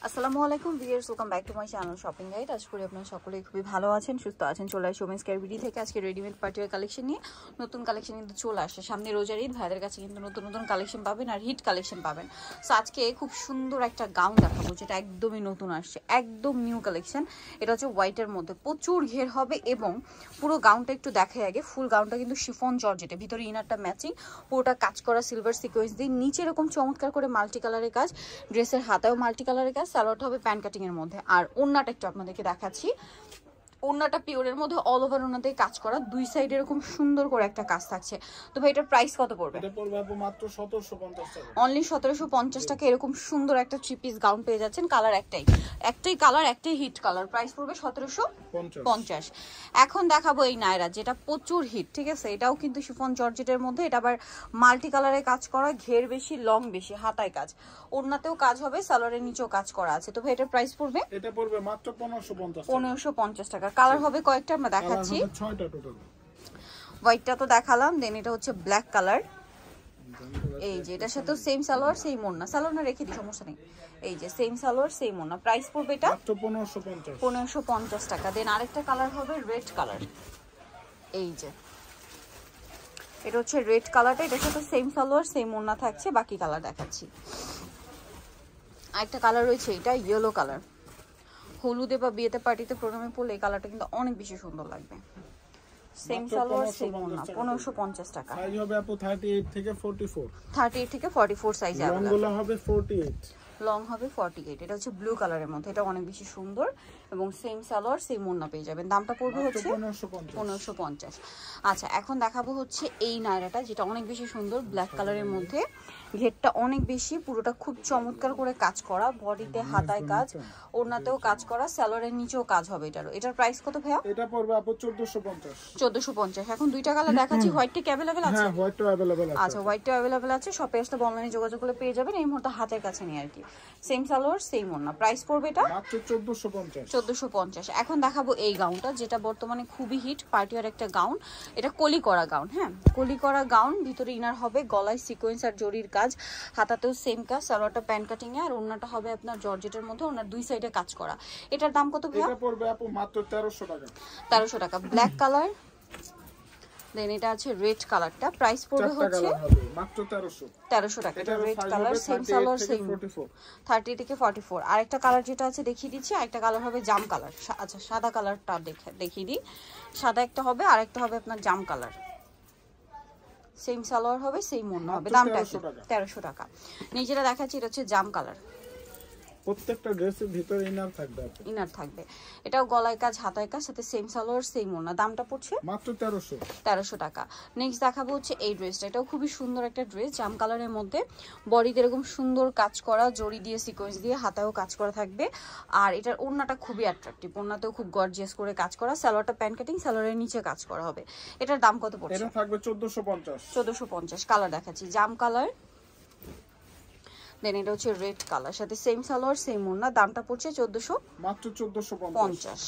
আসসালামু আলাইকুম viewers, welcome back to my channel shopping guide. আশা করি আপনারা সকলেই খুবই ভালো আছেন, সুস্থ আছেন। চলে আসি ওমেন্স কেয়ার বিডি থেকে আজকে রেডিমেড পার্টিওয়ার কালেকশন নিয়ে। নতুন কালেকশন কিন্তু চলে আসছে, সামনে রোজার ঈদ, ভাইদের কাছে কিন্তু নতুন নতুন কালেকশন পাবেন আর হিট কালেকশন পাবেন। সো আজকে খুব সুন্দর একটা গাউন দেখাবো যেটা একদমই নতুন আসছে, একদম নিউ কালেকশন। এটা হচ্ছে হোয়াইটের মধ্যে, প্রচুর ঘের হবে এবং পুরো গাউনটা একটু দেখাই আগে। ফুল গাউনটা কিন্তু শিফন জর্জেটে, ভিতরে ইনারটা ম্যাচিং, পুরোটা কাজ করা সিলভার সিকোয়েন্স দিয়ে, নিচে এরকম চমৎকার করে মাল্টি কালারের কাজ, ড্রেসের হাতাও মাল্টি কালারের কাজ, সালোয়ারটা হবে প্যান্ট কাটিং এর মধ্যে। আর ওড়নাটা একটু আপনাদেরকে দেখাচ্ছি, ওড়নাটা পিওরের মধ্যে অল ওভার ওড়নাতে কাজ করা, দুই সাইডে এরকম সুন্দর করে একটা কাজ থাকছে। তো ভাই এটার প্রাইস কত পড়বে? এটা পড়বে আপু মাত্র 1750 টাকা, অনলি 1750 টাকা। এরকম সুন্দর একটা থ্রি পিস গাউন পেয়ে যাচ্ছেন, কালার একটাই কালার, একটাই হিট কালার। প্রাইস পড়বে 1750। এখন দেখাবো এই নায়রা, যেটা প্রচুর হিট, ঠিক আছে? এটাও কিন্তু শিফন জর্জেটের মধ্যে, এটা আবার মাল্টি কালারে কাজ করা, ঘের বেশি, লং বেশি, হাতায় কাজ, ওড়নাতেও কাজ হবে, সালোয়ারের নিচেও কাজ করা আছে। তো ভাই এটার প্রাইস পড়বে? এটা পড়বে মাত্র 1550 টাকা। 1550 টাকা। কালার হবে কয়েকটা, আমরা দেখাচ্ছি। 6টা টোটাল। হোয়াইটটা তো দেখালাম, দেন এটা হচ্ছে ব্ল্যাক কালার। এই যে এটার সাথে সেম সালোয়ার সেম ওড়না, সালোয়ার না রেখে দিই সমস্যা নেই। এই যে সেম সালোয়ার সেম ওড়না, প্রাইস পড়বে এটা মাত্র 1550। 1550 টাকা। দেন আরেকটা কালার হবে রেড কালার। এই যে এটা হচ্ছে রেড কালারটা, এটার সাথে সেম সালোয়ার সেম ওড়না থাকছে। বাকি কালার দেখাচ্ছি। আরেকটা কালার রয়েছে, এটা ইয়েলো কালার, হলুদে বা বিয়েতে পার্টিতে প্রোগ্রামে পরলে এই কালারটা কিন্তু অনেক বেশি সুন্দর লাগবে। সেম সালোয়ার সেম ওড়না, 1550 টাকা। সাইজ হবে আপু 38 থেকে 44। 38 থেকে 44 সাইজ লং अवेलेबल। গুলো হবে 48। লং হবে 48। এটা হচ্ছে ব্লু কালারের মধ্যে, এটা অনেক বেশি সুন্দর এবং সেম সালোয়ার সেম ওড়না পেয়ে যাবেন। দামটা পড়বে হচ্ছে 1550। আচ্ছা, এখন দেখাবো হচ্ছে এই নায়রাটা, যেটা অনেক বেশি সুন্দর, ব্ল্যাক কালারের মধ্যে, ঘেরটা অনেক বেশি, পুরোটা খুব চমৎকার করে কাজ করা, বডিতে হাতায় কাজ, ওড়নাতেও কাজ করা, সালোয়ারের নিচেও কাজ হবে। এটার প্রাইস কত ভাইয়া? এটা পড়বে আপু 1450। 1450। এখন দুইটা কালার দেখাচ্ছি, হোয়াইটটা কি अवेलेबल আছে? হ্যাঁ, হোয়াইটটা अवेलेबल আছে। আচ্ছা, হোয়াইটটা अवेलेबल আছে, শপে আসলে অনলাইনে যোগাযোগ করলে পেয়ে যাবেন। এই মুহূর্তে হাতের কাছে নিয়ে আর কি, সেম সালোয়ার সেম ওড়না। প্রাইস পড়বে এটা মাত্র 1450। 1450। এখন দেখাবো এই গাউনটা, যেটা বর্তমানে খুবই হিট, পার্টিওয়ার একটা গাউন। এটা কলি করা গাউন, হ্যাঁ কলি করা গাউন, ভিতরে ইনার হবে, গলায় সিকোয়েন্স আর জরির কাজ, হাতাতেও সেম কাজ, সালোয়ারটা প্যান্ট কাটিং এ, আর ওড়নাটা হবে আপনার জর্জেটের মধ্যে, ওনার দুই সাইডে কাজ করা। এটার দাম কত ভাইয়া? এটা পড়বে আপু মাত্র 1300 টাকা। 1300 টাকা। ব্ল্যাক কালার, দেন এটা আছে রেড কালারটা, প্রাইস পড়বে হচ্ছে মাত্র 1300 টাকা। এটা red colour, same salwar same, 30 থেকে 44। আরেকটা কালার যেটা আছে দেখিয়ে দিচ্ছি, আরেকটা কালার হবে জাম কালার। আচ্ছা, সাদা কালারটা দেখিয়ে দিই। সাদা একটা হবে, আরেকটা হবে আপনার জাম কালার, সেম সালোয়ার হবে সেম ওড়না হবে। দামটা 1300 টাকা। নিজেরা দেখাচ্ছি, এটা হচ্ছে জাম কালার, প্রত্যেকটা ড্রেসের ভিতরে ইনার থাকবে আপু। ইনার থাকবে, এটাও গলায় কাজ, হাতায় কাজ, সাথে সেম সালোয়ার সেম ওড়না। দামটা পড়ছে মাত্র 1300 টাকা। নেক্সট দেখাবো হচ্ছে এই ড্রেসটা, এটাও খুবই সুন্দর একটা ড্রেস, জাম কালারের মধ্যে, বডিতে এরকম সুন্দর কাজ করা, জড়ি দিয়ে সিকোয়েন্স দিয়ে, হাতায়ও কাজ করা থাকবে। আর এটার ওড়নাটা খুবই অ্যাট্রাকটিভ, ওড়নাতেও খুব গর্জিয়াস করে কাজ করা, সালোয়ারটা প্যান্ট কাটিং, সালোয়ারের নিচে কাজ করা হবে। এটার দাম কত পড়ছে? এটা থাকবে 1450। 1450। কালার দেখাচ্ছি, জাম কালার, দেন এটা হচ্ছে রেড কালার, সাথে সেম সালোয়ার সেম ওড়না। দামটা পড়ছে মাত্র 1450।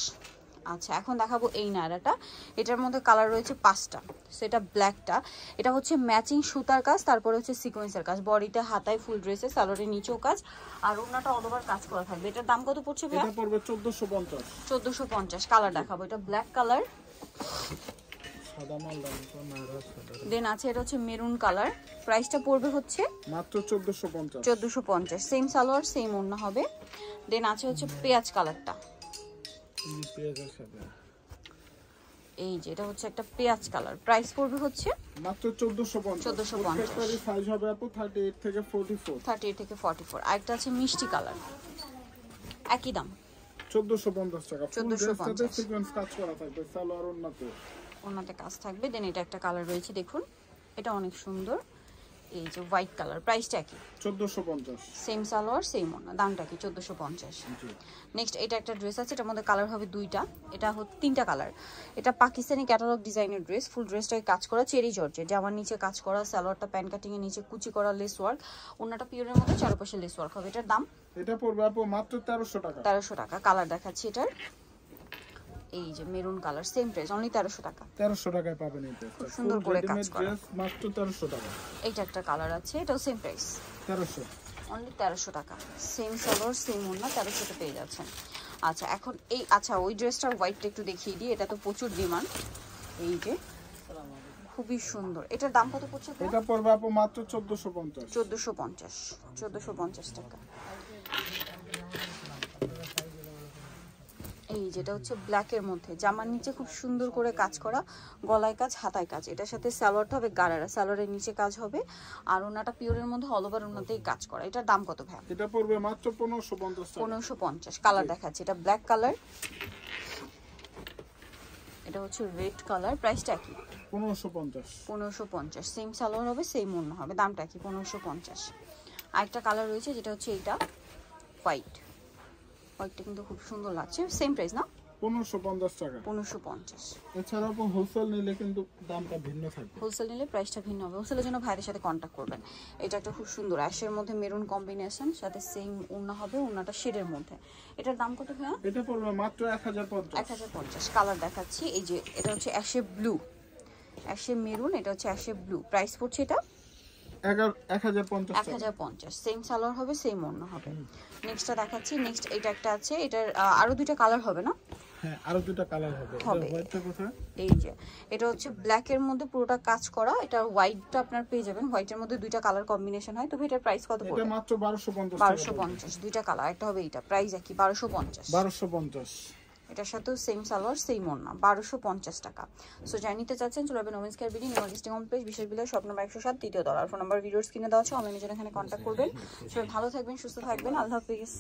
আচ্ছা, এখন দেখাবো এই নায়রাটা, এটার মধ্যে কালার রয়েছে 5টা। সেটা ব্ল্যাকটা, এটা হচ্ছে ম্যাচিং সুতার কাজ, তারপরে হচ্ছে সিকোয়েন্সের কাজ, বডিতে হাতায় ফুল ড্রেসে, সালোয়ারের নিচেও কাজ, আর ওড়নাটা অল ওভার কাজ করা থাকবে। এটার দাম কত পড়ছে ভাই? এটা পড়বে 1450। 1450। কালার দেখাবো, এটা ব্ল্যাক কালার, দেন আছে এটা হচ্ছে মেরুন কালার। প্রাইসটা পড়বে হচ্ছে মাত্র 1450। 1450। সেম সালোয়ার সেম ওড়না হবে। দেন আছে হচ্ছে পেঁয়াজ কালারটা, এই যে এটা হচ্ছে একটা পেঁয়াজ কালার। প্রাইস পড়বে হচ্ছে মাত্র 1450। 1450। সাইজ হবে আপু 38 থেকে 44। 38 থেকে 44। আরেকটা আছে মিষ্টি কালার, একই দাম 1450 টাকা। 1450। সিকোয়েন্স কাজ করা থাকবে, সালোয়ার ওড়নাতে কাজ থাকবে। দেন এটা একটা কালার রয়েছে, দেখুন এটা অনেক সুন্দর, এই যে হোয়াইট কালার। প্রাইসটা কি? 1450। সেম সালোয়ার সেম ওড়না। দামটা কি? 1450। নেক্সট এটা একটা ড্রেস আছে, এটার মধ্যে কালার হবে দুইটা, এটা হচ্ছে 3টা কালার। এটা পাকিস্তানি ক্যাটালগ ডিজাইনের ড্রেস, ফুল ড্রেসটাকে কাজ করা চেরি জর্জেট, জামার নিচে কাজ করা, সালোয়ারটা প্যান্ট কাটিং এর নিচে কুচি করা লেস ওয়ার্ক, ওড়নাটা পিওরের মধ্যে চারপাশে লেস ওয়ার্ক হবে। এটার দাম? এটা পড়বে আপু মাত্র 1300 টাকা। 1300 টাকা। কালার দেখাচ্ছি এটার, এই যে maroon colour, same price, only 1300 টাকা। 1300 টাকায় পাবেন এটা, খুব সুন্দর করে কাজ করা ড্রেস মাত্র 1300 টাকা। এইটা একটা কালার আছে, এটাও সেম প্রাইস 1300। অনলি 1300 টাকা। সেম সালোয়ার সেম ওড়না, 1300 পেয়ে যাচ্ছেন। আচ্ছা এখন এই ওই ড্রেসটার হোয়াইটটা একটু দেখিয়ে দিই, এটা তো প্রচুর ডিমান্ড। এই যে খুবই সুন্দর, এটার দাম কত পড়ছে? এটা পড়বে আপু মাত্র 1450। 1450 টাকা। এই যেটা হচ্ছে ব্ল্যাকের মধ্যে, জামার নিচে খুব সুন্দর করে কাজ করা, গলায় কাজ, হাতায় কাজ। এটার সাথে সালোয়ারটা হবে গারারা, সালোয়ারের নিচে কাজ হবে, আর ওনাটা পিওরের মধ্যে অল ওভার ওনাতেই কাজ করা। এটার দাম কত ভাই? এটা পড়বে মাত্র 1550 টাকা। 1550। কালার দেখাচ্ছি, এটা ব্ল্যাক কালার, এটা হচ্ছে রেড কালার। প্রাইসটা কি? 1550। 1550। সেম সালোয়ার হবে, সেম ওড়না হবে, দামটা কি? 1550। আরেকটা কালার রয়েছে যেটা হচ্ছে এইটা হোয়াইট, হোয়াইটটা কিন্তু খুব সুন্দর লাগছে। সেম প্রাইস না? 1550 টাকা। 1550। এছাড়া আপু হোলসেল নিলে কিন্তু দামটা ভিন্ন থাকবে। হোলসেল নিলে প্রাইসটা ভিন্ন হবে। হোলসেলের জন্য ভাইদের সাথে কন্ট্যাক্ট করবেন। এটা একটা খুব সুন্দর অ্যাশের মধ্যে মেরুন কম্বিনেশন, সাথে সেম ওড়না হবে, ওড়নাটা শেডের মধ্যে। এটার দাম কত ভাইয়া? এটা পড়বে মাত্র 1050। 1050। কালার দেখাচ্ছি, এই যে এটা হচ্ছে অ্যাশে ব্লু, অ্যাশে মেরুন, এটা হচ্ছে অ্যাশে ব্লু। প্রাইস পড়ছে এটা 1050 টাকা। 1050। সেম সালোয়ার হবে, সেম ওড়না হবে। নেক্সটটা দেখাচ্ছি। নেক্সট এটা একটা আছে, এটার আরো দুইটা কালার হবে না? হ্যাঁ, আরো দুটো কালার হবে। হোয়াইটটা কোথায়? এই যে এটা হচ্ছে ব্ল্যাকের মধ্যে পুরোটা কাজ করা, এটা হোয়াইটটা আপনার পেয়ে যাবেন। হোয়াইটের মধ্যে দুইটা কালার কম্বিনেশন হয়। তবে এটার প্রাইস কত পড়বে? এটা মাত্র 1250 টাকা। 1250। দুইটা কালার, একটা হবে এইটা। প্রাইস একই, 1250। 1250। এটার সাথেও সেম সালোয়ার, সেম ওড়না, 1250 টাকা। সো যাই নিতে চাচ্ছেন চলে যাবেন women's care BD, new marketing complex, বিশেষ বিলাস, শপ নম্বর 107, তৃতীয় তলা। ফোন নাম্বার ভিডিওর স্ক্রিনে দেওয়া আছে, অনলাইনে জন্য এখানে কন্ট্যাক্ট করবেন। সবাই ভালো থাকবেন, সুস্থ থাকবেন, আল্লাহ হাফেজ।